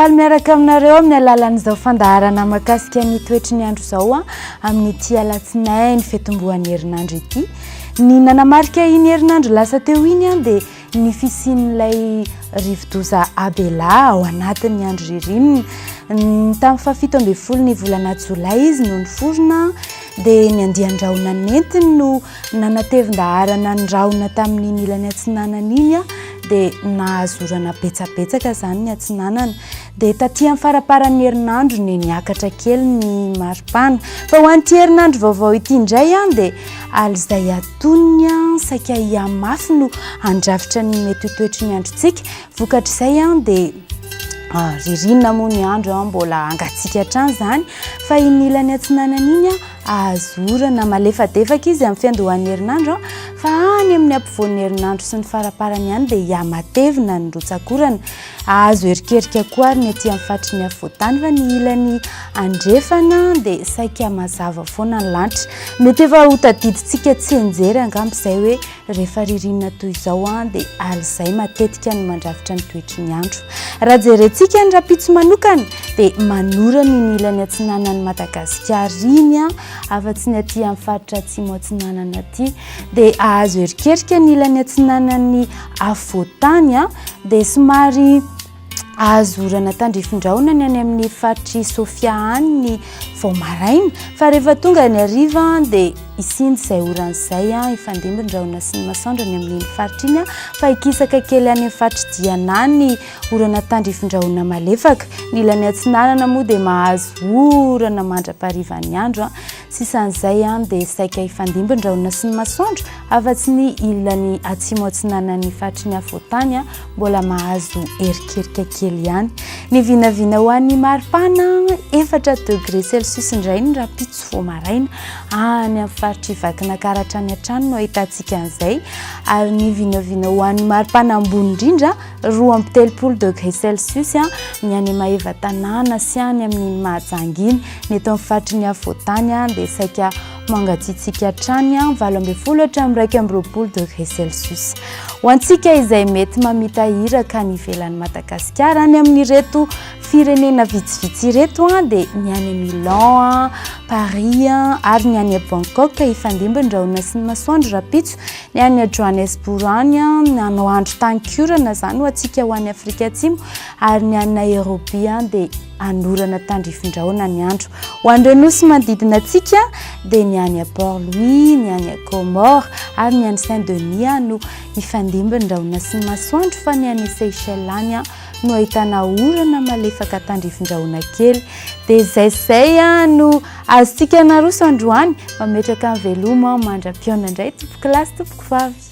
Faly miaraka aminareo amin'ny alalan'izao fandaharana mahakasika ny toetry ny andro zao amin'ny ity alatsinainy fetombohan'ny herinandro ity. Ny nanamarika iny herinandro lasa teo iny dia ny fisian'ilay rivo-doza Abela ao anatin'ny andro ririnina. Tamin'ny fafito ambin'ny folo ny volana Jolay izy no niforona dia ny andian-drahona nentiny no nanatevin-daharana ny rahona tamin'ny ilany atsinanana iny dia nahazorana betsabetsaka izany ny atsinanana. Dia taty amin'ny faraparan'ny herinandro ny niakatra kely ny maripana. Fa ho an'ity herinandro vaovao ity indray dia alizay atoniny saika hiamafy no handrafitra ny mety ho toetry ny androntsika. Vokatr'izay dia ririnina moa ny andro mbola angatsiaka hatrany izany fa iny ilany atsinanana iny ahazorana malefadefaka izy amin'ny fiandohan'ny herinandro fa any amin'ny ampovoan'ny herinandro sy ny faraparany ihany dia hiamatevina ny rotsakorana. Azo erikerika koa ary ny aty amin'ny fatry ny afovoantany fa ny ilany andrefana dia saika mazava foana ny lanitra. Mety efa ho tadidintsika tsy enjery angamba izay hoe rehefa ririnina toy izao dia alizay matetika ny mandrafitra ny toetry ny andro. Raha jerentsika ny rapitso manokana dia manorana ny ilany atsinanan'ny Madagasikara iny afa-tsy ny aty amin'ny faritra atsimo atsinanana aty dia azo erikerika ny ilany atsinanan'ny afovoantany dia somary ahazorana tandrifin-drahona ny any amin'ny faritry Sofia any ny vao maraina fa rehefa tonga ny hariva dia isindy izay oran'izay ifandimby-drahona sy ny masoandro ny amin'ny faritra iny fa ikisaka kely any amin'ny faritry Diana ny orana tandrifin-drahona malefaka. Ny ilany atsinanana moa dia mahazo orana mandra-parivan'ny andro sisan'izay dia saika ifandimby-drahona sy ny masoandro afa-tsy ny ilany atsimo atsinanan'ny faritry ny afovoantany mbola mahazo erikerika kely ihany. Ny vinavina ho an'ny maripana 4 degré Celsius indray ny rapitso vao maraina any amin'ny faritry vakina karatra any an-trano no ahitantsika an'izay ary ny vinavina ho an'ny maripana ambony indrindra 2 degré Celsius ny any Maheva tanàna sy any amin'ny Mahajanginy. Ny eto amin'ny faritry ny afovoantany dia saika mangatsiatsiaka hatrany 12 hatramin'ny 20 degré Celsius. Ho antsika izay mety mamita hira ka ny ivelan'ny Madagasikara any amin'ireto firenena vitsivitsy ireto dia ny any Milan, Paris ary ny any Bangkok ifandimby-drahona sy ny masoandro rapitso. Ny any Johannesburg any nanao andro tankorana izany ho antsika ho an'ny Afrika Atsimo ary ny any Nairobi dia anorana tandrifin-drahona ny andro. Ho an'ireo nosy manodidina antsika dia ny any Port-Louis, ny any Comores ary ny any Saint-Denis no ifandimby-drahona sy ny masoandro fa ny any Seychelles any no ahitana orana malefaka tandrifin-drahona kely. Dia izay no azontsika naroso androany mametraka amin'ny veloma mandra-piona indray tompoko lasy tompoko vavy.